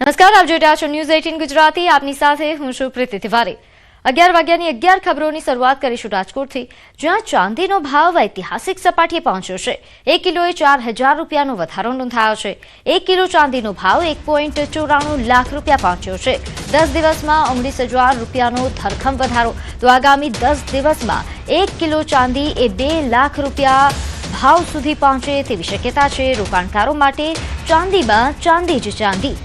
નમસ્કાર, આપ જોઈ રહ્યા છો ન્યૂઝ 18 ગુજરાતી। આપની સાથે હું છું પ્રીતિ તિવારી। 11 વાગ્યાની 11 ખબરોની શરૂઆત કરીશું રાજકોટથી, જ્યાં ચાંદીનો ભાવ ઐતિહાસિક સપાટીએ પહોંચ્યો છે। 1 કિલોએ 4000 રૂપિયાનો વધારો નોંધાયો છે। 1 કિલો ચાંદીનો ભાવ 1.94 લાખ રૂપિયા પહોંચ્યો છે। 10 દિવસમાં 19000 રૂપિયાનો ધરખમ વધારો। તો આગામી 10 દિવસમાં 1 કિલો ચાંદી એ 2 લાખ રૂપિયા ભાવ સુધી પહોંચે તેવી શક્યતા છે। રોકાણકારો માટે ચાંદીમાં ચાંદી જ ચાંદી।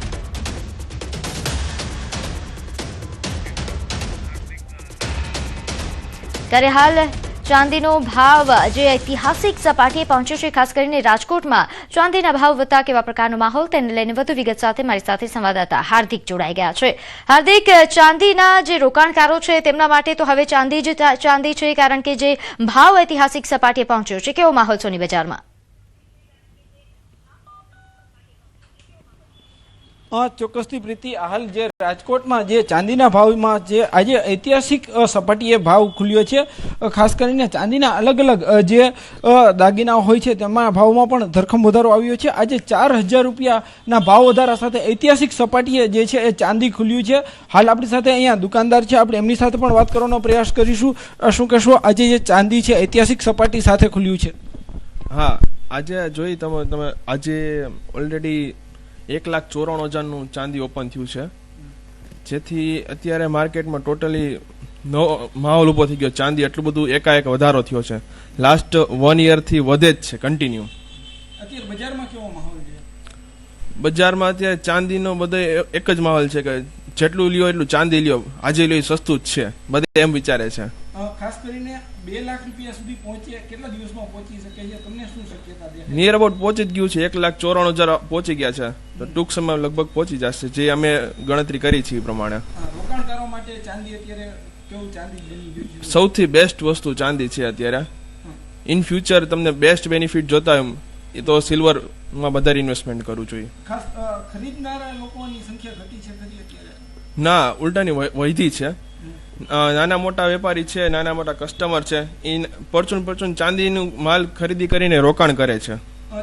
ત્યારે હાલ ચાંદીનો ભાવ જે ઐતિહાસિક સપાટીએ પહોંચ્યો છે, ખાસ કરીને રાજકોટમાં ચાંદીના ભાવ વધતા કેવા પ્રકારનો માહોલ, તેને લઈને વધુ વિગત સાથે મારી સાથે સંવાદદાતા હાર્દિક જોડાઈ ગયા છે। હાર્દિક, ચાંદીના જે રોકાણકારો છે તેમના માટે તો હવે ચાંદી જ ચાંદી છે, કારણ કે જે ભાવ ઐતિહાસિક સપાટીએ પહોંચ્યો છે, કેવો માહોલ સોની બજારમાં? ચોક્કસથી પ્રીતિ, હાલ જે રાજકોટમાં જે ચાંદીના ભાવમાં જે આજે ઐતિહાસિક સપાટીએ ભાવ ખુલ્યો છે, ખાસ કરીને ચાંદીના અલગ અલગ જે દાગીના હોય છે તેમાં ભાવમાં પણ ધરખમ વધારો આવ્યો છે। આજે 4000 રૂપિયાના ભાવ વધારા સાથે ઐતિહાસિક સપાટીએ જે છે એ ચાંદી ખુલ્યું છે। હાલ આપણી સાથે અહીંયા દુકાનદાર છે, આપણે એમની સાથે પણ વાત કરવાનો પ્રયાસ કરીશું। શું કહેશો, આજે જે ચાંદી છે ઐતિહાસિક સપાટી સાથે ખુલ્યું છે? હા, આજે જોઈ તમે આજે ઓલરેડી 1,94,000નું ચાંદી ઓપન થયું છે, જેથી અત્યારે માર્કેટમાં ટોટલી નવો માહોલ ઊભો થઈ ગયો। ચાંદી એટલું બધું એકાએક વધારો થયો છે, લાસ્ટ 1 યરથી વધે જ છે કન્ટિન્યુ। અત્યારે બજારમાં કેવો માહોલ છે? બજારમાં અત્યારે ચાંદીનો બધો એક જ માહોલ છે કે જેટલું લ્યો એટલું ચાંદી લ્યો, આજે લ્યો સસ્તું જ છે, બધે એમ વિચારે છે। ખાસ કરીને 2 લાખ રૂપિયા સુધી પહોંચે, કેટલા દિવસમાં પહોંચી શકે છે? તમને શું શક્યતા દેખાય? નિયર અબાઉટ પહોંચી જ ગયું છે, 1,94,000 પહોંચી ગયા છે, તો ટૂંક સમયમાં લગભગ પહોંચી જશે, જે અમે ગણતરી કરી છે એ પ્રમાણે। રોકાણકારો માટે ચાંદી અત્યારે કેવું ચાંદી બની ગયું છે? સૌથી બેસ્ટ વસ્તુ ચાંદી છે અત્યારે। ઇન ફ્યુચર તમને બેસ્ટ બેનિફિટ જોતા હોય એ તો સિલ્વરમાં વધારે ઇન્વેસ્ટમેન્ટ કરવું જોઈએ। ખાસ ખરીદનારા લોકોની સંખ્યા ઘટી છે ખરી અત્યારે? ના, ઉલટાની વધી છે। નાના મોટા વેપારી છે, નાના મોટા કસ્ટમર છે, એ પરચુન ચાંદીનું માલ ખરીદી કરીને રોકાણ કરે છે।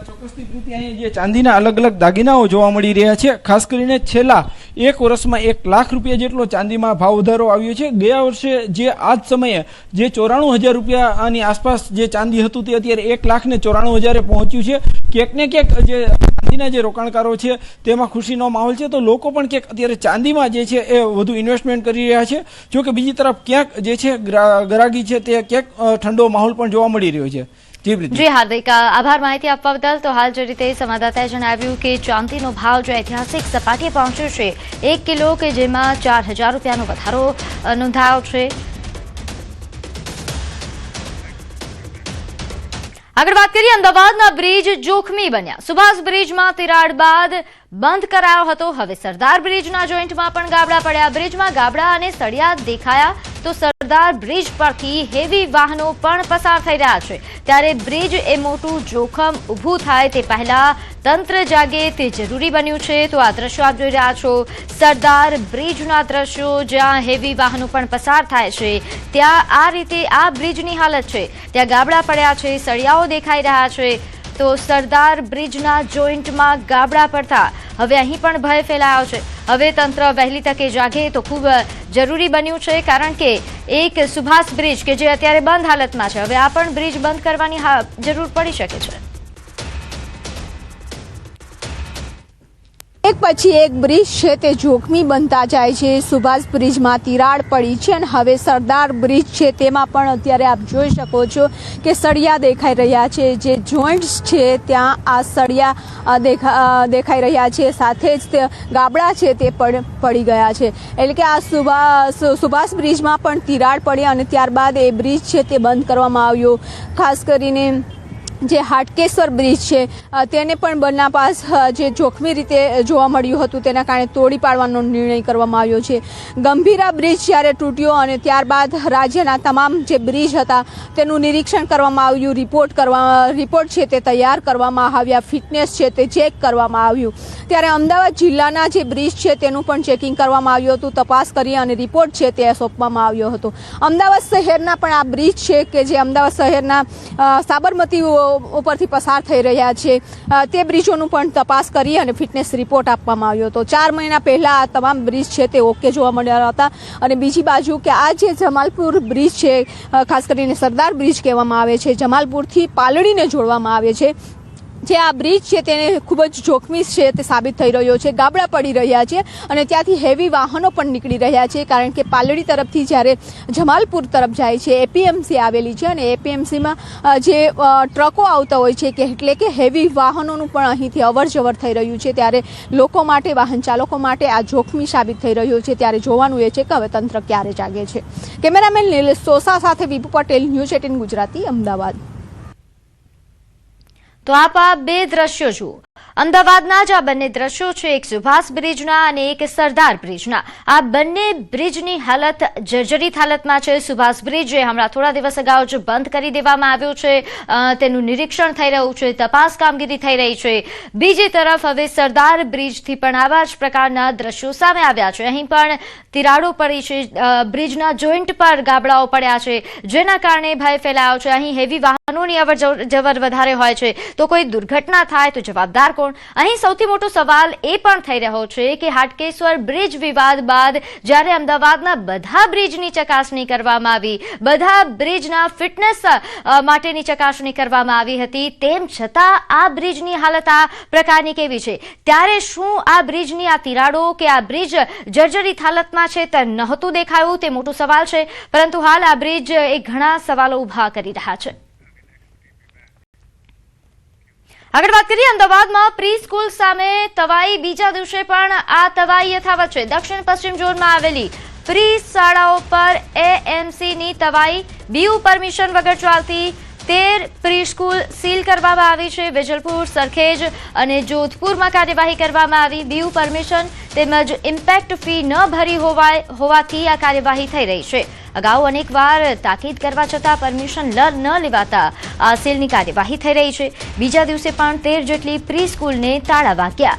ચોક્કસથી પ્રીતિ, અહીંયા જે ચાંદીના અલગ અલગ દાગીનાઓ જોવા મળી રહ્યા છે। ખાસ કરીને છેલ્લા 1 વર્ષમાં 1 લાખ રૂપિયા જેટલો ચાંદીમાં ભાવ વધારો આવ્યો છે। ગયા વર્ષે જે આ જ સમયે જે 94,000 રૂપિયાની આસપાસ જે ચાંદી હતું તે અત્યારે 1,94,000 પહોંચ્યું છે। ક્યાંક ને ક્યાંક જે ચાંદીના જે રોકાણકારો છે તેમાં ખુશીનો માહોલ છે, તો લોકો પણ ક્યાંક અત્યારે ચાંદીમાં જે છે એ વધુ ઇન્વેસ્ટમેન્ટ કરી રહ્યા છે। જો કે બીજી તરફ ક્યાંક જે છે ગરાગી છે તે ક્યાંક ઠંડો માહોલ પણ જોવા મળી રહ્યો છે। જી હાર્દિક, આભાર માહિતી આપવા બદલ। તો હાલ જે રીતે સંવાદદાતાએ જણાવ્યું કે ચાંદીનો ભાવ જો ઐતિહાસિક સપાટીએ પહોંચ્યો છે, 1 કિલો કે જેમાં 4000 રૂપિયાનો વધારો નોંધાયો છે। આગળ વાત કરીએ, અમદાવાદના બ્રિજ જોખમી બન્યા। સુભાષ બ્રિજમાં તિરાડ બાદ બંધ કરાયો હતો, હવે સરદાર બ્રિજના જોઈન્ટમાં પણ ગાબડા પડ્યા। બ્રિજમાં ગાબડા અને સળિયા દેખાયા તો સરદાર બ્રિજ પરથી હેવી વાહનો પણ પસાર થઈ રહ્યા છે, ત્યારે બ્રિજ એ મોટું જોખમ ઊભું થાય તે પહેલા તંત્ર જાગે તે જરૂરી બન્યું છે। તો આ દ્રશ્યો આપ જોઈ રહ્યા છો, સરદાર બ્રિજના દ્રશ્યો, જ્યાં હેવી વાહનો પણ પસાર થાય છે, ત્યાં આ રીતે આ બ્રિજની હાલત છે, ત્યાં ગાબડા પડ્યા છે, સળિયાઓ દેખાઈ રહ્યા છે। તો સરદાર બ્રિજના જોઈન્ટમાં ગાબડા પડતા હવે અહીં પણ ભય ફેલાયો છે। હવે તંત્ર વહેલી તકે જાગે તો ખૂબ જરૂરી બન્યું છે, કારણ કે એક સુભાષ બ્રિજ કે જે અત્યારે બંધ હાલતમાં છે, હવે આ પણ બ્રિજ બંધ કરવાની જરૂર પડી શકે છે। એક પછી એક બ્રિજ છે તે જોખમી બનતા જાય છે। સુભાષ બ્રિજમાં તિરાડ પડી છે અને હવે સરદાર બ્રિજ છે તેમાં પણ અત્યારે આપ જોઈ શકો છો કે સળિયા દેખાઈ રહ્યા છે, જે જોઈન્ટ્સ છે ત્યાં આ સળિયા દેખાઈ રહ્યા છે, સાથે જ ગાબડા છે તે પડી ગયા છે। એટલે કે આ સુભાષ બ્રિજમાં પણ તિરાડ પડી અને ત્યારબાદ એ બ્રિજ છે તે બંધ કરવામાં આવ્યો। ખાસ કરીને જે હાટકેશ્વર બ્રિજ છે તેને પણ બન્ના પાસ જે જોખમી રીતે જોવા મળ્યું હતું તેના કારણે તોડી પાડવાનો નિર્ણય કરવામાં આવ્યો છે। ગંભીરા બ્રિજ જ્યારે તૂટ્યો અને ત્યારબાદ રાજ્યના તમામ જે બ્રિજ હતા તેનું નિરીક્ષણ કરવામાં આવ્યું, રિપોર્ટ છે તે તૈયાર કરવામાં આવ્યા, ફિટનેસ છે તે ચેક કરવામાં આવ્યું। ત્યારે અમદાવાદ જિલ્લાના જે બ્રિજ છે તેનું પણ ચેકિંગ કરવામાં આવ્યું હતું, તપાસ કરી અને રિપોર્ટ છે તે સોંપવામાં આવ્યો હતો। અમદાવાદ શહેરના પણ આ બ્રિજ છે કે જે અમદાવાદ શહેરના સાબરમતી ઉપરથી પસાર થઈ રહ્યા છે તે બ્રિજોનું પણ તપાસ કરી અને ફિટનેસ રિપોર્ટ આપવામાં આવ્યો હતો. 4 મહિના પહેલા આ તમામ બ્રિજ છે તે ઓકે જોવા મળ્યા હતા. અને બીજી બાજુ કે આ જે જમાલપુર બ્રિજ છે, ખાસ કરીને સરદાર બ્રિજ કહેવામાં આવે છે, જમાલપુરથી પાલડીને જોડવામાં આવે છે, જે આ બ્રિજ છે તેને ખૂબ જ જોખમી છે તે સાબિત થઈ રહ્યો છે. ગાબડા પડી રહ્યા છે અને ત્યાંથી હેવી વાહનો પણ નીકળી રહ્યા છે, કારણ કે પાલડી તરફથી જ્યારે જમાલપુર તરફ જાય છે એપીએમસી આવેલી છે અને એપીએમસીમાં જે ટ્રકો આવતા હોય છે કે એટલે કે હેવી વાહનોનું પણ અહીંથી અવર જવર થઈ રહ્યું છે, ત્યારે લોકો માટે, વાહન ચાલકો માટે આ જોખમી સાબિત થઈ રહ્યું છે. ત્યારે જોવાનું એ છે કે હવે તંત્ર ક્યારે જાગે છે. કેમેરામેન નિલેશ સોસા સાથે વિપુ પટેલ, ન્યૂઝ 18 ગુજરાતી, અમદાવાદ. તો આપ આ બે દ્રશ્યો જુઓ. અમદાવાદના જ આ બંને દ્રશ્યો છે, એક સુભાષ બ્રિજના અને એક સરદાર બ્રિજના. આ બંને બ્રિજની હાલત જર્જરિત હાલતમાં છે. સુભાષ બ્રિજ જે હમણાં થોડા દિવસ અગાઉ જ બંધ કરી દેવામાં આવ્યો છે, તેનું નિરીક્ષણ થઈ રહ્યું છે, તપાસ કામગીરી થઈ રહી છે. બીજી તરફ હવે સરદાર બ્રિજથી પણ આવા જ પ્રકારના દ્રશ્યો સામે આવ્યા છે. અહીં પણ તિરાડો પડી છે, બ્રિજના જોઈન્ટ પર ગાબડાઓ પડ્યા છે, જેના કારણે ભય ફેલાયો છે. અહીં હેવી વાહનોની અવર જવર વધારે હોય છે, તો કોઈ દુર્ઘટના થાય તો જવાબદાર કોણ? અહીં સૌથી મોટો સવાલ એ પણ થઈ રહ્યો છે કે હાટકેશ્વર બ્રિજ વિવાદ બાદ જ્યારે અમદાવાદના બધા બ્રિજની ચકાસણી કરવામાં આવી, બધા બ્રિજના ફિટનેસ માટેની ચકાસણી કરવામાં આવી હતી, તેમ છતાં આ બ્રિજની હાલત આ પ્રકારની કેવી છે? ત્યારે શું આ બ્રિજની આ તિરાડો કે આ બ્રિજ જર્જરિત હાલતમાં છે તે નહોતું દેખાયું? તે મોટો સવાલ છે. પરંતુ હાલ આ બ્રિજ એ ઘણા સવાલો ઉભા કરી રહ્યા છે. આગળ વાત કરીએ, અમદાવાદમાં પ્રી સ્કૂલ સામે તવાઈ. બીજા દિવસે પણ આ તવાઈ યથાવત છે. દક્ષિણ પશ્ચિમ ઝોનમાં આવેલી પ્રી શાળાઓ પર એએમસીની તવાઈ. બીયુ પરમિશન વગર ચાલતી 13 પ્રી સ્કૂલ સીલ કરવામાં આવી છે. વેજલપુર, સરખેજ અને જોધપુરમાં કાર્યવાહી કરવામાં આવી. બીયુ પરમિશન તેમજ ઇમ્પેક્ટ ફી ન ભરી હોવાથી આ કાર્યવાહી થઈ રહી છે. અગાઉ અનેકવાર તાકીદ કરવા છતાં પરમિશન ન લેવાતા આ સીલની કાર્યવાહી થઈ રહી છે. બીજા દિવસે પણ 13 જેટલી પ્રી સ્કૂલને તાળા વાગ્યા.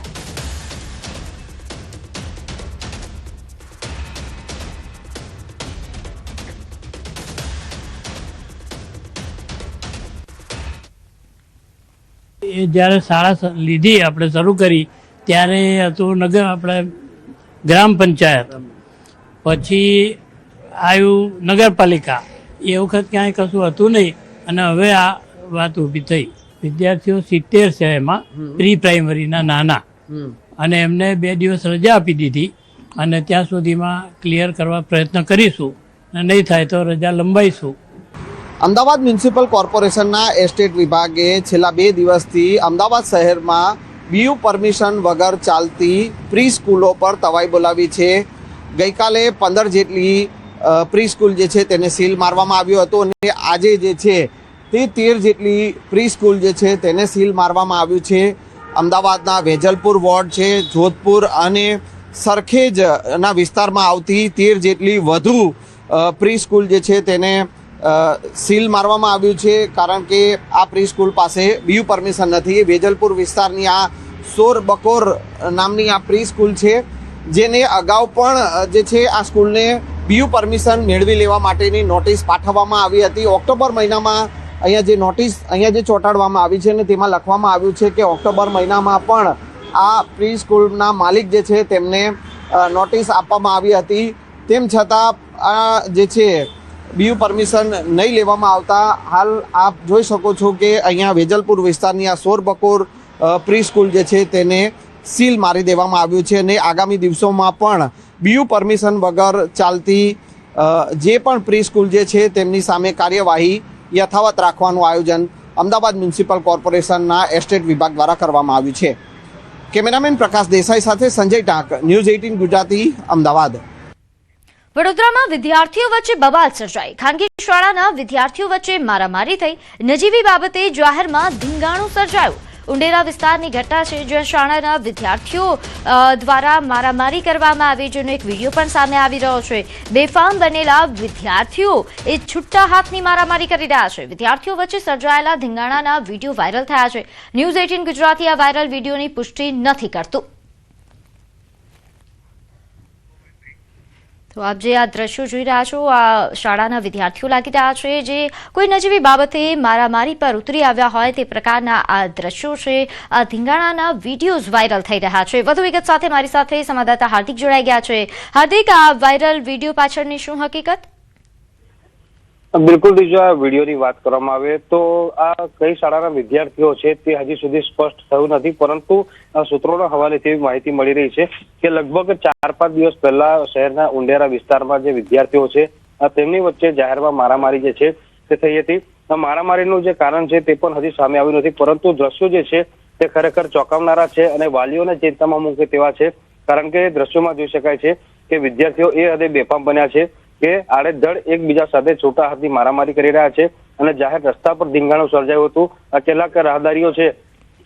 એ જ્યારે શાળા લીધી, આપણે શરૂ કરી ત્યારે હતું આપણે ગ્રામ પંચાયત, પછી આવ્યું નગરપાલિકા. એ વખત ક્યાંય કશું હતું નહીં અને હવે આ વાત ઊભી થઈ. વિદ્યાર્થીઓ 70 છે એમાં, પ્રી પ્રાઇમરીના નાના, અને એમને 2 દિવસ રજા આપી દીધી અને ત્યાં સુધીમાં ક્લિયર કરવા પ્રયત્ન કરીશું અને નહીં થાય તો રજા લંબાઈશું. અમદાવાદ મ્યુનિસિપલ કોર્પોરેશનના એસ્ટેટ વિભાગે છેલ્લા 2 દિવસથી અમદાવાદ શહેરમાં બીયુ પરમિશન વગર ચાલતી પ્રી સ્કૂલો પર તવાઈ બોલાવી છે. ગઈકાલે 15 જેટલી પ્રી સ્કૂલ જે છે તેને સીલ મારવામાં આવ્યું હતું અને આજે જે છે તે 13 જેટલી પ્રી સ્કૂલ જે છે તેને સીલ મારવામાં આવ્યું છે. અમદાવાદના વેજલપુર વોર્ડ છે, જોધપુર અને સરખેજના વિસ્તારમાં આવતી 13 જેટલી વધુ પ્રી સ્કૂલ જે છે તેને સીલ મારવામાં આવ્યું છે, કારણ કે આ પ્રી સ્કૂલ પાસે બીયુ પરમિશન નથી. વેજલપુર વિસ્તારની આ સોર બકોર નામની આ પ્રી સ્કૂલ છે, જેને અગાઉ પણ જે છે આ સ્કૂલને બીયુ પરમિશન મેળવી લેવા માટેની નોટિસ પાઠવવામાં આવી હતી. ઓક્ટોબર મહિનામાં અહીંયા જે ચોંટાડવામાં આવી છે ને તેમાં લખવામાં આવ્યું છે કે ઓક્ટોબર મહિનામાં પણ આ પ્રી સ્કૂલના માલિક જે છે તેમને નોટિસ આપવામાં આવી હતી. તેમ છતાં આ જે છે બીયુ પરમિશન નહીં લેવામાં આવતા હાલ આપ જોઈ શકો છો કે અહીંયા વેજલપુર વિસ્તારની આ સોર બકોર પ્રી સ્કૂલ જે છે તેને સીલ મારી દેવામાં આવ્યું છે અને આગામી દિવસોમાં પણ બીયુ પરમિશન વગર ચાલતી જે પણ પ્રી સ્કૂલ જે છે તેમની સામે કાર્યવાહી યથાવત રાખવાનું આયોજન અમદાવાદ મ્યુનિસિપલ કોર્પોરેશનના એસ્ટેટ વિભાગ દ્વારા કરવામાં આવ્યું છે. કેમેરામેન પ્રકાશ દેસાઈ સાથે સંજય ટાંક, ન્યૂઝ 18 ગુજરાતી, અમદાવાદ. વડોદરામાં વિદ્યાર્થીઓ વચ્ચે બબાલ સર્જાઈ. ખાનગી શાળાના વિદ્યાર્થીઓ વચ્ચે મારામારી થઈ. નજીવી બાબતે જાહેરમાં ધીંગાણું સર્જાયું. ઉંડેરા વિસ્તારની ઘટના છે, જ્યાં શાળાના વિદ્યાર્થીઓ દ્વારા મારામારી કરવામાં આવી, જેનો એક વિડીયો પણ સામે આવી રહ્યો છે. બેફામ બનેલા વિદ્યાર્થીઓ એ છૂટા હાથની મારામારી કરી રહ્યા છે. વિદ્યાર્થીઓ વચ્ચે સર્જાયેલા ધીંગાણાના વિડીયો વાયરલ થયા છે. ન્યૂઝ 18 ગુજરાતી આ વાયરલ વિડીયોની પુષ્ટિ નથી કરતું. તો આપ જે આ દ્રશ્યો જોઈ રહ્યા છો, આ શાળાના વિદ્યાર્થીઓ લાગી રહ્યા છે જે કોઈ નજીવી બાબતે મારામારી પર ઉતરી આવ્યા હોય તે પ્રકારના આ દ્રશ્યો છે. આ ધીંગાણાના વિડીયોઝ વાયરલ થઈ રહ્યા છે. વધુ વિગત સાથે મારી સાથે સંવાદદાતા હાર્દિક જોડાઈ ગયા છે. હાર્દિક, આ વાયરલ વિડીયો પાછળની શું હકીકત? બિલકુલ બીજો આ વિડીયોની વાત કરવામાં આવે તો આ કઈ શાળાના વિદ્યાર્થીઓ છે તે હજી સુધી સ્પષ્ટ થયું નથી, પરંતુ સૂત્રોના હવાલેથી એવી માહિતી મળી રહી છે કે લગભગ 4-5 દિવસ પહેલા શહેરના ઉંડેરા વિસ્તારમાં જે વિદ્યાર્થીઓ છે તેમની વચ્ચે જાહેરમાં મારામારી જે છે તે થઈ હતી. મારામારીનું જે કારણ છે તે પણ હજી સામે આવ્યું નથી, પરંતુ દ્રશ્યો જે છે તે ખરેખર ચોંકાવનારા છે અને વાલીઓને ચિંતામાં મૂકે તેવા છે. કારણ કે દ્રશ્યોમાં જોઈ શકાય છે કે વિદ્યાર્થીઓ એ હદે બેફામ બન્યા છે કે આડેધડ એકબીજા સાથે છૂટા હાથની મારામારી કરી રહ્યા છે અને જાહેર રસ્તા પર ધીંગાણું સર્જાયું હતું. કેટલાક રાહદારીઓ છે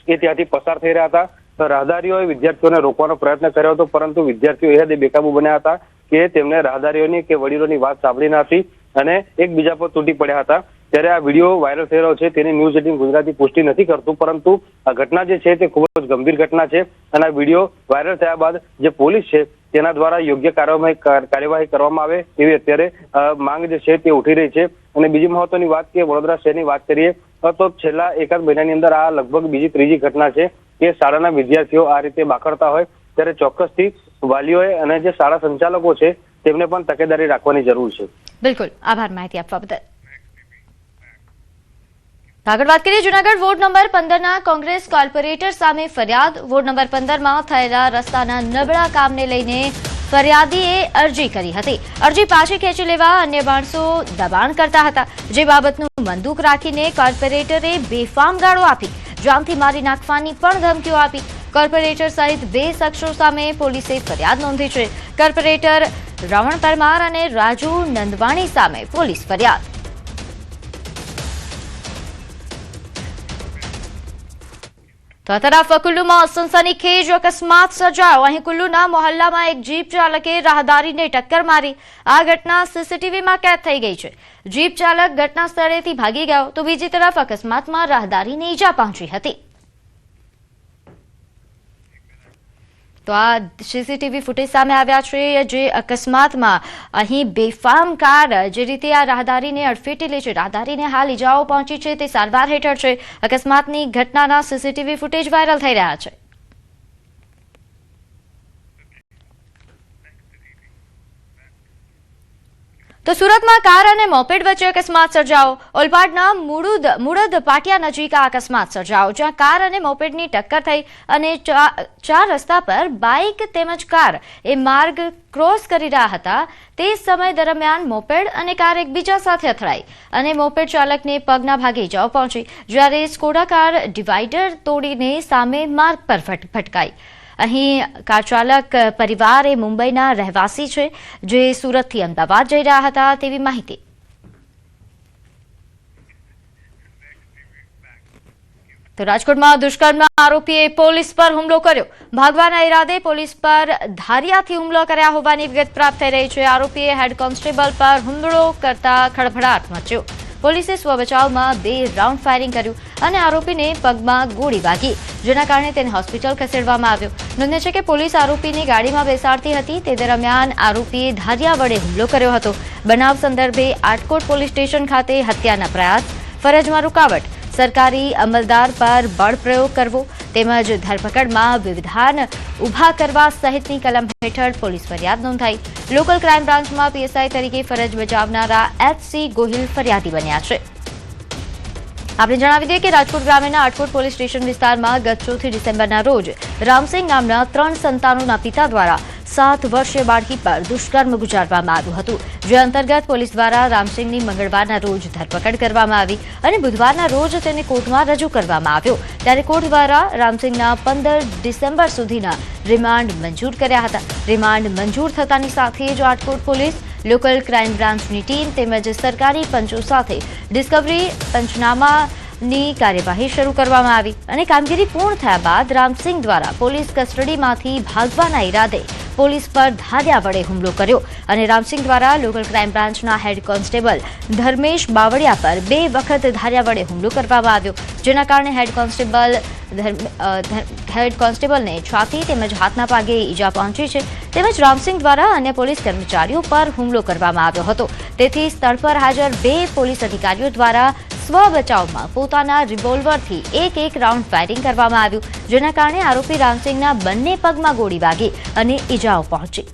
એ ત્યાંથી પસાર થઈ રહ્યા હતા. તો રાહદારીઓએ વિદ્યાર્થીઓને રોકવાનો પ્રયત્ન કર્યો હતો, પરંતુ વિદ્યાર્થીઓ એ હદે બેકાબુ બન્યા હતા કે તેમને રાહદારીઓની કે વડીલોની વાત સાંભળી ન હતી અને એકબીજા પર તૂટી પડ્યા હતા. ત્યારે આ વિડીયો વાયરલ થઈ રહ્યો છે તેની ન્યૂઝ 18 ગુજરાતી પુષ્ટિ નથી કરતું, પરંતુ આ ઘટના જે છે તે ખૂબ જ ગંભીર ઘટના છે અને આ વિડીયો વાયરલ થયા બાદ જે પોલીસ છે તેના દ્વારા યોગ્ય કાર્યવાહી કરવામાં આવે તેવી અત્યારે માંગ જે છે તે ઉઠી રહી છે. અને બીજી મહત્વની વાત કે વડોદરા શહેરની વાત કરીએ તો છેલ્લા એકાદ મહિનાની અંદર આ લગભગ બીજી ત્રીજી ઘટના છે કે શાળાના વિદ્યાર્થીઓ આ રીતે બાખડતા હોય, ત્યારે ચોક્કસથી વાલીઓએ અને જે શાળા સંચાલકો છે તેમને પણ તકેદારી રાખવાની જરૂર છે. બિલકુલ, આભાર માહિતી આપવા બદલ. આગળ વાત કરીએ જૂનાગઢ વોર્ડ નંબર 15ના કોંગ્રેસ કોર્પોરેટર સામે ફરિયાદ. વોર્ડ નંબર 15માં થયેલા રસ્તાના નબળા કામને લઈને ફરિયાદીએ અરજી કરી હતી. અરજી પાછી ખેંચી લેવા અન્ય માણસો દબાણ કરતા હતા, જે બાબતનું બંદૂક રાખીને કોર્પોરેટરે બેફામ ગાળો આપી, જાનથી મારી નાખવાની પણ ધમકીઓ આપી. કોર્પોરેટર સહિત 2 શખ્સો સામે પોલીસે ફરિયાદ નોંધી છે. કોર્પોરેટર રમણ પરમાર અને રાજુ નંદવાણી સામે પોલીસ ફરિયાદ. તો આ તરફ કુલ્લુમાં સનસનીખેજ અકસ્માત સર્જાયો. અહીં કુલ્લુના મોહલ્લામાં એક જીપ ચાલકે રાહદારીને ટક્કર મારી. આ ઘટના સીસીટીવીમાં કેદ થઈ ગઈ છે. જીપ ચાલક ઘટના સ્થળેથી ભાગી ગયો, તો બીજી તરફ અકસ્માતમાં રાહદારીને ઈજા પહોંચી હતી. તો આ સીસીટીવી ફૂટેજ સામે આવ્યા છે. જે અકસ્માતમાં અહીં બેફામ કાર જે રીતે આ રાહદારીને અડફેટે લે છે, રાહદારીને હાલ ઈજાઓ પહોંચી છે તે સારવાર હેઠળ છે. અકસ્માતની ઘટનાના સીસીટીવી ફૂટેજ વાયરલ થઈ રહ્યા છે. તો સુરતમાં કાર અને મોપેડ વચ્ચે અકસ્માત સર્જાયો. ઓલપાડના મુળદ પાટિયા નજીક આ અકસ્માત સર્જાયો, જ્યાં કાર અને મોપેડની ટક્કર થઈ અને 4 રસ્તા પર બાઇક તેમજ કાર એ માર્ગ ક્રોસ કરી રહ્યા હતા. તે સમય દરમિયાન મોપેડ અને કાર એકબીજા સાથે અથડાઈ અને મોપેડ ચાલકને પગના ભાગે ઈજાઓ પહોંચી, જ્યારે સ્કોડા કાર ડિવાઈડર તોડીને સામે માર્ગ પર ભટકાઈ. અહીં કાર ચાલક પરિવાર એ મુંબઈના રહેવાસી છે, જે સુરતથી અમદાવાદ જઈ રહ્યા હતા તેવી માહિતી. તો રાજકોટમાં દુષ્કર્મના આરોપીએ પોલીસ પર હુમલો કર્યો. ભાગવાના ઈરાદે પોલીસ પર ધારિયાથી હુમલો કર્યા હોવાની વિગત પ્રાપ્ત થઈ રહી છે. આરોપીએ હેડ કોન્સ્ટેબલ પર હુમલો કરતા ખળભળાટ મચ્યો. પોલીસે સ્વબચાવમાં 2 રાઉન્ડ ફાયરિંગ કર્યું અને આરોપીને પગમાં ગોળી વાગી, જેના કારણે તેને હોસ્પિટલ ખસેડવામાં આવ્યો. નોંધ્ય છે કે પોલીસ આરોપીને ગાડીમાં બેસાડતી હતી તે દરમિયાન આરોપીએ ધારિયા વડે હુમલો કર્યો હતો. બનાવ સંદર્ભે આટકોટ પોલીસ સ્ટેશન ખાતે હત્યાના પ્રયાસ, ફરજમાં રૂકાવટ, સરકારી અમલદાર પર બળ પ્રયોગ કરવો તેમજ ધરપકડમાં વિધાન ઉભા કરવા સહિતની કલમ હેઠળ પોલીસ ફરિયાદ નોંધાઈ. લોકલ ક્રાઇમ બ્રાન્ચમાં પીએસઆઈ તરીકે ફરજ બજાવનારા એચ.સી. ગોહિલ ફરિયાદી બન્યા છે. આપણે જણાવી દઈએ કે રાજકોટ ગ્રામ્યના આટકોટ પોલીસ સ્ટેશન વિસ્તારમાં ગત 4 ડિસેમ્બરના રોજ રામસિંહ નામના 3 સંતાનોના પિતા દ્વારા 7 વર્ષીય બાળકી પર દુષ્કર્મ ગુજારવામાં આવ્યું હતું. જે અંતર્ગત પોલીસ દ્વારા રામસિંહની મંગળવારના રોજ ધરપકડ કરવામાં આવી અને બુધવારના રોજ તેને કોર્ટમાં રજૂ કરવામાં આવ્યો. ત્યારે કોર્ટ દ્વારા રામસિંહના 15 ડિસેમ્બર સુધીના રિમાન્ડ મંજૂર કર્યા હતા. રિમાન્ડ મંજૂર થતાની સાથે જ આટકોટ પોલીસ, લોકલ ક્રાઇમ બ્રાન્ચની ટીમ તેમજ સરકારી પંચો સાથે ડિસ્કવરી પંચનામાની કાર્યવાહી શરૂ કરવામાં આવી અને કામગીરી પૂર્ણ થયા બાદ રામસિંહ દ્વારા પોલીસ કસ્ટડીમાંથી ભાગવાના ઈરાદે પોલીસ પર ધાર્યા વડે હુમલો કર્યો અને રામસિંગ દ્વારા લોકલ ક્રાઇમ બ્રાન્ચના હેડ કોન્સ્ટેબલ ધર્મેશ બાવળિયા પર 2 વખત ધાર્યા વડે હુમલો કરવામાં આવ્યો, જેના કારણે હેડ કોન્સ્ટેબલને છાતી તેમજ હાથના ભાગે ઈજા પહોંચી છે. તેમજ રામસિંગ દ્વારા અન્ય પોલીસ કર્મચારીઓ પર હુમલો કરવામાં આવ્યો હતો. તેથી સ્થળ પર હાજર 2 પોલીસ અધિકારીઓ દ્વારા સ્વ બચાવમાં પોતાના રિવોલ્વરથી એક રાઉન્ડ ફાયરિંગ કરવામાં આવ્યું, જેના કારણે આરોપી રામસિંગના બંને પગમાં ગોળી વાગી અને ઈજાઓ પહોંચી.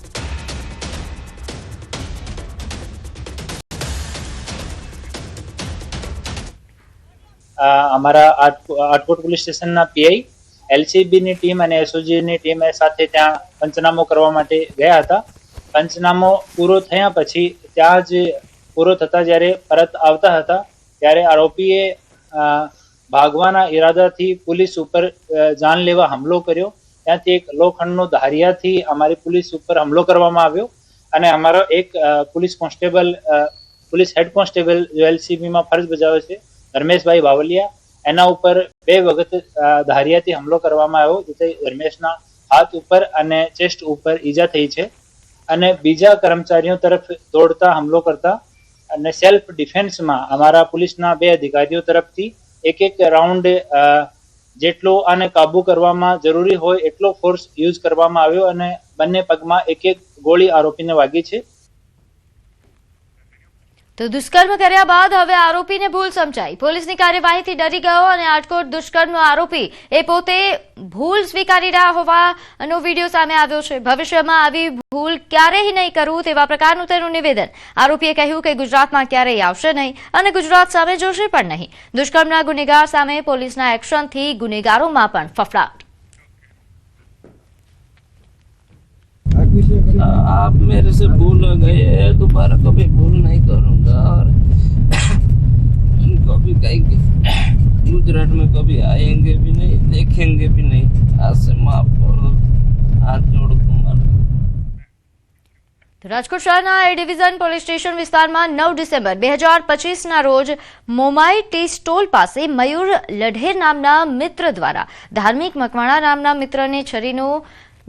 અમારા આટકોટ પોલીસ સ્ટેશનના પીઆઈ, એલસીબીની ટીમ અને એસઓજીની ટીમ સાથે ત્યાં પંચનામો કરવા માટે ગયા હતા. પંચનામો પૂરો થયા પછી ત્યાં જ પૂરો થતા જ્યારે પરત આવતા હતા ત્યારે આરોપીએ ભાગવાના ઈરાદાથી પોલીસ ઉપર જાનલેવા હુમલો કર્યો. ત્યાંથી એક લોખંડનો ધારિયાથી અમારી પોલીસ ઉપર હુમલો કરવામાં આવ્યો અને અમારો એક પોલીસ હેડ કોન્સ્ટેબલ જો એલસીબીમાં ફરજ બજાવે છે ધર્મેશભાઈ બાવલિયા, એના ઉપર 2 વખત ધારિયાથી હુમલો કરવામાં આવ્યો, જેથી ધર્મેશના હાથ ઉપર અને ચેસ્ટ ઉપર ઈજા થઈ છે અને બીજા કર્મચારીઓ તરફ દોડતા હુમલો કરતા અને સેલ્ફ ડિફેન્સમાં અમારા પોલીસના 2 અધિકારીઓ તરફથી એક રાઉન્ડ જેટલો આને કાબુ કરવામાં જરૂરી હોય એટલો ફોર્સ યુઝ કરવામાં આવ્યો અને બંને પગમાં એક ગોળી આરોપીને વાગી છે. તો દુષ્કર્મ કર્યા બાદ હવે આરોપીને ભૂલ સમજાઈ. પોલીસની કાર્યવાહીથી ડરી ગયો અને આટકોટ દુષ્કર્મનો આરોપી એ પોતે ભૂલ સ્વીકારી રહ્યા હોવાનો વિડીયો સામે આવ્યો છે. ભવિષ્યમાં આવી ભૂલ ક્યારેય નહીં કરું તેવા પ્રકારનું તેનું નિવેદન. આરોપીએ કહ્યું કે ગુજરાતમાં ક્યારેય આવશે નહીં અને ગુજરાત સામે જોશે પણ નહીં. દુષ્કર્મના ગુનેગાર સામે પોલીસના એક્શનથી ગુનેગારોમાં પણ ફફડાટ. आप मेरे से भूल गए, दोबारा कभी भूल नहीं करूँगा और कभी कहीं गुजरात में कभी आएंगे भी नहीं, देखेंगे भी नहीं. आज से माफ करो, हाथ जोड़ तुम्हारा. રાજકોટ શહેરના એ ડિવિઝન પોલીસ સ્ટેશન વિસ્તારમાં 9 ડિસેમ્બર 2025ના રોજ મોમાઈ ટી સ્ટોલ પાસે મયુર લઢેર નામના મિત્ર દ્વારા ધાર્મિક મકવાણા નામના મિત્રને છરીનો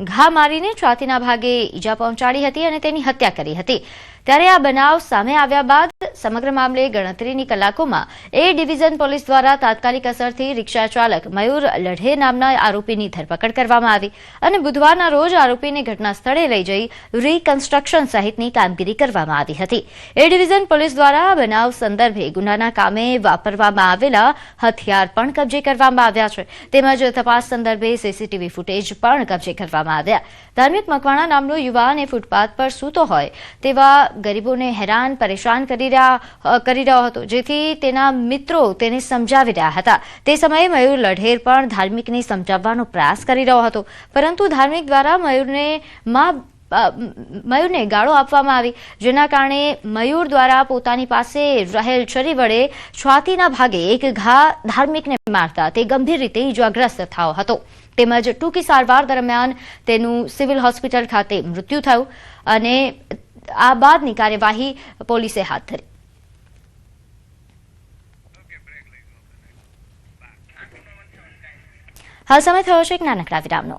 ઘા મારીને છાતીના ભાગે ઈજા પહોંચાડી હતી અને તેની હત્યા કરી હતી. ત્યારે આ બનાવ સામે આવ્યા બાદ સમગ્ર મામલે ગણતરીની કલાકોમાં એ ડિવિઝન પોલીસ દ્વારા તાત્કાલિક અસરથી રિક્ષા ચાલક મયુર લઢે નામના આરોપીની ધરપકડ કરવામાં આવી અને બુધવારના રોજ આરોપીને ઘટના સ્થળે લઈ જઈ રીકન્સ્ટ્રક્શન સહિતની કામગીરી કરવામાં આવી હતી. એ ડિવિઝન પોલીસ દ્વારા બનાવ સંદર્ભે ગુનાના કામે વાપરવામાં આવેલા હથિયાર પણ કબજે કરવામાં આવ્યા છે. તેમજ તપાસ સંદર્ભે સીસીટીવી ફૂટેજ પણ કબજે કરવામાં આવ્યા. ધાર્મિક મકવાણા નામનો યુવાન એ ફૂટપાથ પર સૂતો હોય તેવા ગરીબોને હેરાન પરેશાન કરી રહ્યો હતો, જેથી તેના મિત્રો તેને સમજાવી રહ્યા હતા. તે સમયે મયુર લઢેર પણ ધાર્મિકને સમજાવવાનો પ્રયાસ કરી રહ્યો હતો, પરંતુ ધાર્મિક દ્વારા મયુરને ગાળો આપવામાં આવી, જેના કારણે મયુર દ્વારા પોતાની પાસે રહેલ છરી વડે છાતીના ભાગે એક ઘા ધાર્મિકને મારતા તે ગંભીર રીતે ઇજાગ્રસ્ત થયો હતો. તેમજ ટૂંકી સારવાર દરમિયાન તેનું સિવિલ હોસ્પિટલ ખાતે મૃત્યુ થયું અને આ બાદની કાર્યવાહી પોલીસે હાથ ધરી. હાલ સમય થયો છે એક નાનકડા વિરામનો.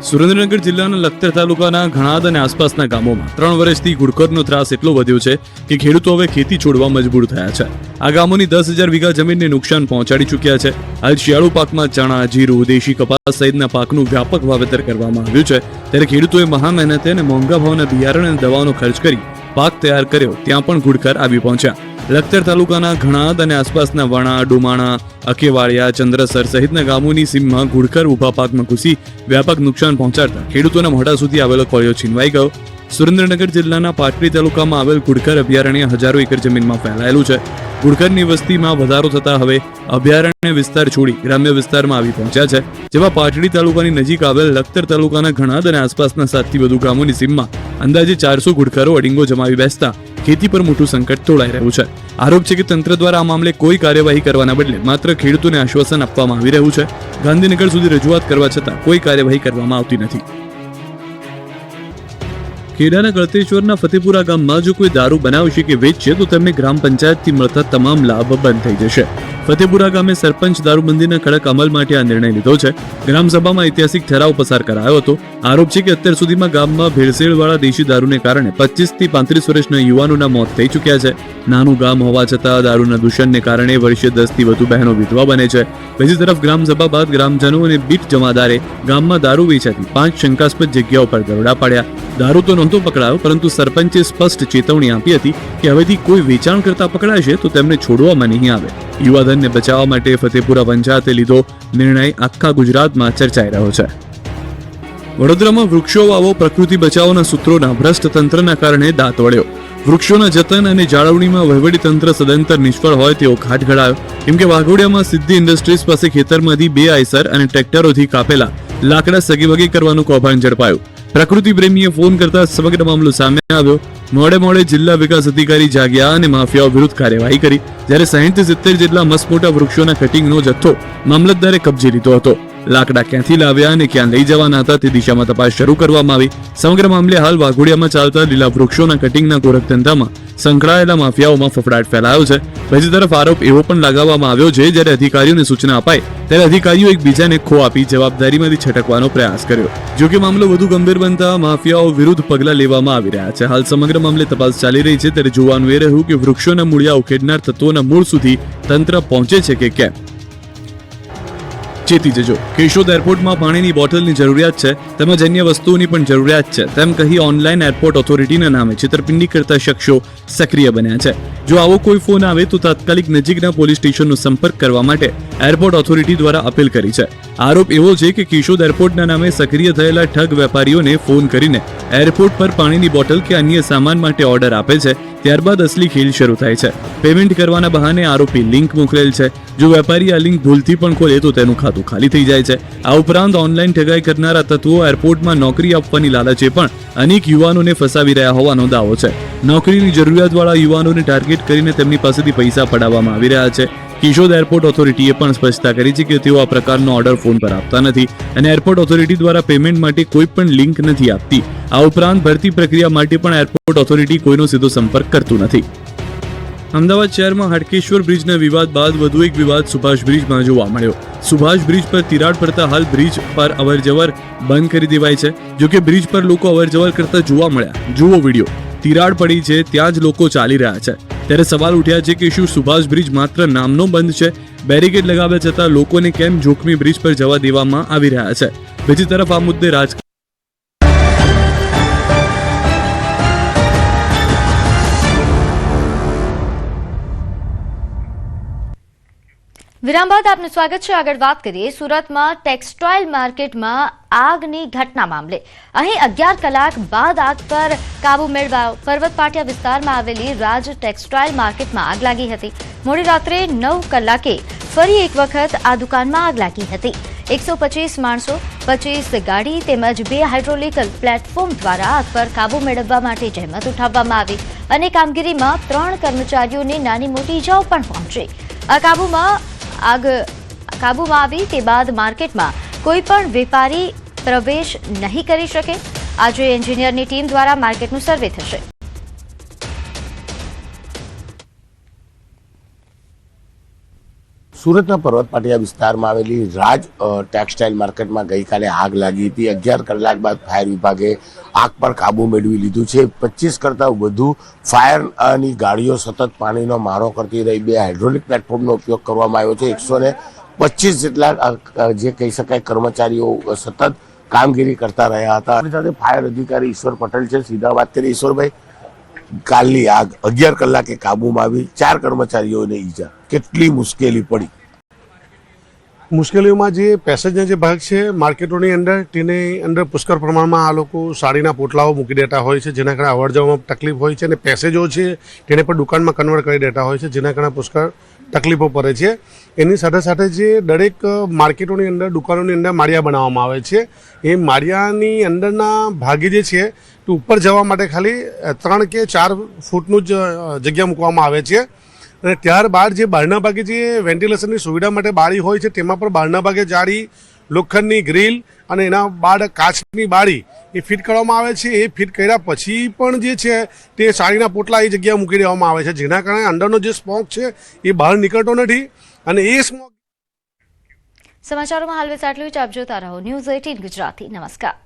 સુરેન્દ્રનગર જિલ્લાના લખતર તાલુકાના ઘણાદ અને આસપાસના ગામોમાં 3 વર્ષથી ઘુડખરનો ત્રાસ એટલો વધ્યો છે કે ખેડૂતો હવે ખેતી છોડવા મજબૂર થયા છે. આ ગામોની 10,000 વીઘા જમીનને નુકસાન પહોંચાડી ચૂક્યા છે. હાલ શિયાળુ પાકમાં ચણા, જીરું, દેશી કપાસ સહિતના પાકનું વ્યાપક વાવેતર કરવામાં આવ્યું છે. ત્યારે ખેડૂતોએ મહા મહેનતે અને મોંઘા ભાવના બિયારણ અને દવાનો ખર્ચ કરી પાક તૈયાર કર્યો, ત્યાં પણ ઘુડખર આવી પહોંચ્યા. લખતર તાલુકાના ઘણાદ અને આસપાસના વણા, ડુમાણા, અકેવાળિયા, ચંદ્રસર સહિતના ગામોની સીમમાં ઘુડખર ઉભા પાકમાં ઘૂસી વ્યાપક નુકસાન પહોંચાડતા ખેડૂતોના મોઢા સુધી આવેલો કોળિયો છીનવાઈ ગયો. સુરેન્દ્રનગર જિલ્લાના પાટડી તાલુકામાં આવેલ ઘુડખર અભયારણ્ય હજારો એકર જમીનમાં ફેલાયેલું છે. ઘુડખરની વસ્તીમાં વધારો થતા હવે અભયારણ્ય વિસ્તાર છોડી ગ્રામ્ય વિસ્તારમાં આવી પહોંચ્યા છે, જેમાં પાટડી તાલુકાની નજીક આવેલ લખતર તાલુકાના ઘણાદ અને આસપાસના 7 થી વધુ ગામોની સીમમાં અંદાજે 400 ઘુડખરો અડીંગો જમાવી બેસતા ખેતી પર મોટું સંકટ તોળાઈ રહ્યું છે. આરોપ છે કે તંત્ર દ્વારા આ મામલે કોઈ કાર્યવાહી કરવાના બદલે માત્ર ખેડૂતોને આશ્વાસન આપવામાં આવી રહ્યું છે. ગાંધીનગર સુધી રજૂઆત કરવા છતાં કોઈ કાર્યવાહી કરવામાં આવતી નથી. ખેડાના ગળતેશ્વરના ફતેપુરા ગામમાં જો કોઈ દારૂ બનાવશે કે વેચશે તો તેમને ગ્રામ પંચાયતથી મળતા તમામ લાભ બંધ થઈ જશે. ફતેપુરા ગામે સરપંચ દારૂબંધીના કડક અમલ માટે આ નિર્ણય લીધો છે. ગ્રામસભામાં ઐતિહાસિક ઠરાવ પસાર કરાયો હતો. આરોપ છે કે અત્યાર સુધીમાં ગામમાં ભેળસેળવાળા દેશી દારૂને કારણે 25 થી 35 વર્ષના યુવાનોના મોત થઈ ચૂક્યા છે. નાનું ગામ હોવા છતાં દારૂના દૂષણને કારણે વર્ષે 10 થી વધુ બહેનો વિધવા બને છે. બીજી તરફ ગ્રામસભા બાદ ગ્રામજનો અને બીટ જમાદારે ગામમાં દારૂ વેચાતી 5 શંકાસ્પદ જગ્યાઓ પર દરોડા પાડ્યા. દારૂ તો નહોતો પકડાયો, પરંતુ સરપંચે સ્પષ્ટ ચેતવણી આપી હતી કે હવેથી કોઈ વેચાણ કરતા પકડાશે તો તેમને છોડવામાં નહીં આવે. યુવાધનને બચાવવા માટે ફતેપુરા પંચાયતે લીધો નિર્ણય આખા ગુજરાતમાં ચર્ચાઈ રહ્યો છે. વડોદરામાં વૃક્ષો વાવો પ્રકૃતિ બચાવોના સૂત્રોના ભ્રષ્ટ તંત્રના કારણે દાંત વળ્યો. વૃક્ષોના જતન અને જાળવણીમાં વહીવટી તંત્ર સદંતર નિષ્ફળ હોય તેવો ઘાટ ઘડાયો. કેમ કે વાઘોડિયામાં સિદ્ધિ ઇન્ડસ્ટ્રીઝ પાસે ખેતરમાંથી 2 આઈસર અને ટ્રેક્ટરોથી કાપેલા લાકડા સગીવગી કરવાનું કૌભાંડ ઝડપાયું. પ્રકૃતિ પ્રેમીએ ફોન કરતા સમગ્ર મામલો સામે આવ્યો. મોડે જિલ્લા વિકાસ અધિકારી જાગ્યા અને માફિયાઓ વિરુદ્ધ કાર્યવાહી કરી, જ્યારે 60-70 જેટલા મસમોટા વૃક્ષોના કટિંગનો જથ્થો મામલતદારે કબજે લીધો હતો. લાકડા ક્યાંથી લાવ્યા અને ક્યાં લઈ જવાના હતા તે દિશામાં તપાસ શરૂ કરવામાં આવી. સમગ્ર મામલે હાલ વાઘોડિયામાં ચાલતા લીલા વૃક્ષોના કટિંગના ગોરખ ધંધામાં સંકળાયેલા માફિયાઓમાં ફફડાટ ફેલાયો છે. બીજી તરફ આરોપ એવો પણ લગાવવામાં આવ્યો છે જ્યારે અધિકારીઓને સૂચના અપાય ત્યારે અધિકારીઓ એકબીજાને ખો આપી જવાબદારીમાંથી છટકવાનો પ્રયાસ કર્યો. જો કે મામલો વધુ ગંભીર બનતા માફિયાઓ વિરુદ્ધ પગલાં લેવામાં આવી રહ્યા છે. હાલ સમગ્ર મામલે તપાસ ચાલી રહી છે, ત્યારે જોવાનું એ રહ્યું કે વૃક્ષોના મૂળિયા ઉખેડનાર તત્વોના મૂળ સુધી તંત્ર પહોંચે છે કે કેમ. ચેતી જજો, કેશોદ એરપોર્ટમાં પાણીની બોટલની જરૂરિયાત છે, તેમજ અન્ય વસ્તુઓની પણ જરૂરિયાત છે તેમ કહી ઓનલાઈન એરપોર્ટ ઓથોરિટીના નામે છેતરપિંડી કરતા શખ્સો સક્રિય બન્યા છે. જો આવો કોઈ ફોન આવે તો તાત્કાલિક નજીકના પોલીસ સ્ટેશનનો સંપર્ક કરવા માટે એરપોર્ટ ઓથોરિટી દ્વારા અપીલ કરી છે. આરોપ એવો છે કે કેશોદ એરપોર્ટના નામે સક્રિય થયેલા ઠગ વેપારીઓને ફોન કરીને એરપોર્ટ પર પાણીની બોટલ કે અન્ય સામાન માટે ઓર્ડર આપે છે, ત્યારબાદ અસલી ખેલ શરૂ થાય છે. પેમેન્ટ કરવાના બહાને આરોપી લિંક મોકલેલ છે. જો વેપારી આ લિંક ભૂલથી પણ ખોલે તો તેનું ખાતું ખાલી થઈ જાય છે. આ ઉપરાંત ઓનલાઈન ઠગાઈ કરનારા તત્વો એરપોર્ટમાં નોકરી આપવાની લાલચે પણ અનેક યુવાનોને ફસાવી રહ્યા હોવાનો દાવો છે. નોકરીની જરૂરિયાતવાળા યુવાનોને ટાર્ગેટ કરીને તેમની પાસેથી પૈસા પડાવવામાં આવી રહ્યા છે. કેશોદ એરપોર્ટ ઓથોરિટીએ પણ સ્પષ્ટતા કરી છે કે તેઓ આ પ્રકારનો ઓર્ડર ફોન પર આપતા નથી અને એરપોર્ટ ઓથોરિટી દ્વારા પેમેન્ટ માટે કોઈ પણ લિંક નથી આપતી. આ ઉપરાંત ભરતી પ્રક્રિયા માટે પણ એરપોર્ટ ઓથોરિટી કોઈનો સીધો સંપર્ક કરતું નથી. અમદાવાદ શહેરમાં હાટકેશ્વર બ્રિજના વિવાદ બાદ વધુ એક વિવાદ સુભાષ બ્રિજમાં જોવા મળ્યો. સુભાષ બ્રિજ પર તિરાડ પડતા હાલ બ્રિજ પર અવરજવર બંધ કરી દેવાય છે. જો કે બ્રિજ પર લોકો અવરજવર કરતા જોવા મળ્યા. જુઓ વિડીયો. તિરાડ પડી છે ત્યાં જ લોકો ચાલી રહ્યા છે. ત્યારે સવાલ ઉઠ્યા છે કે શું સુભાષ બ્રિજ માત્ર નામનો બંધ છે? બેરિકેડ લગાવ્યા છતાં લોકોને કેમ જોખમી બ્રિજ પર જવા દેવામાં આવી રહ્યા છે? બીજી તરફ આ મુદ્દે રાજકારણ વિરામ બાદ આપનું સ્વાગત છે. આગળ વાત કરીએ સુરતમાં ટેક્સટાઇલ માર્કેટમાં આગની ઘટના મામલે. અહીં 11 કલાક બાદ આગ પર કાબુ મેળવાયો. પર્વત પાટિયા વિસ્તારમાં આવેલી રાજ ટેક્સટાઇલ માર્કેટમાં આગ લાગી હતી. મોડી રાત્રે 9 કલાકે ફરી એક વખત આ દુકાનમાં આગ લાગી હતી. 125 માણસો, 25 ગાડી તેમજ 2 હાઇડ્રોલિક પ્લેટફોર્મ દ્વારા આગ પર કાબુ મેળવવા માટે જહેમત ઉઠાવવામાં આવી અને કામગીરીમાં 3 કર્મચારીઓને નાની મોટી ઇજાઓ પણ પહોંચી. આ આગ કાબૂમાં આવી તે બાદ માર્કેટમાં કોઈ પણ વેપારી પ્રવેશ નહીં કરી શકે. આજે એન્જિનિયરની ટીમ દ્વારા માર્કેટનું સર્વે થશે. સુરતના પર્વત પાટિયા વિસ્તારમાં આવેલી રાજ ટેક્સટાઇલ માર્કેટમાં ગઈકાલે આગ લાગી હતી. 11 કલાક બાદ ફાયર વિભાગે આગ પર કાબુ મેળવી લીધું છે. 25 કરતાં વધુ ફાયરની ગાડીઓ સતત પાણીનો મારો કરતી રહી. 2 હાઇડ્રોલિક પ્લેટફોર્મનો ઉપયોગ કરવામાં આવ્યો છે. 125 જેટલા જે કહી શકાય કર્મચારીઓ સતત કામગીરી કરતા રહ્યા હતા. આપણી સાથે ફાયર અધિકારી ઈશ્વર પટેલ છે. સીધા વાત કરીએ ઈશ્વરભાઈ, કાલની આગ 11 કલાકે કાબુમાં આવી, 4 કર્મચારીઓને ઈજા, કેટલી મુશ્કેલી પડી? મુશ્કેલીઓમાં જે પેસેજના જે ભાગ છે માર્કેટોની અંદર તેની અંદર પુષ્કળ પ્રમાણમાં આ લોકો સાડીના પોટલાઓ મૂકી દેતા હોય છે, જેના કારણે અવર જવામાં તકલીફ હોય છે, અને પેસેજો છે તેને પણ દુકાનમાં કન્વર્ટ કરી દેતા હોય છે, જેના કારણે પુષ્કળ તકલીફો પડે છે. એની સાથે સાથે જે દરેક માર્કેટોની અંદર દુકાનોની અંદર માળિયા બનાવવામાં આવે છે, એ માળિયાની અંદરના ભાગે જે છે તે ઉપર જવા માટે ખાલી 3 કે 4 ફૂટનું જ જગ્યા મૂકવામાં આવે છે. અને ત્યારબાદ જે બહારના ભાગે જે વેન્ટિલેશનની સુવિધા માટે બારી હોય છે તેમાં પણ બહારના ભાગે જાળી, લોખંડની ગ્રીલ અને એના બાદ કાચની બારી એ ફિટ કરવામાં આવે છે. એ ફિટ કર્યા પછી પણ જે છે તે સાડીના પોટલા એ જગ્યાએ મૂકી દેવામાં આવે છે, જેના કારણે અંદરનો જે સ્મોક છે એ બહાર નીકળતો નથી. અને એ સ્મોક સમાચારોમાં હાલ બસ આટલું જ. આપ જોતા રહો ન્યૂઝ 18 ગુજરાતી. નમસ્કાર.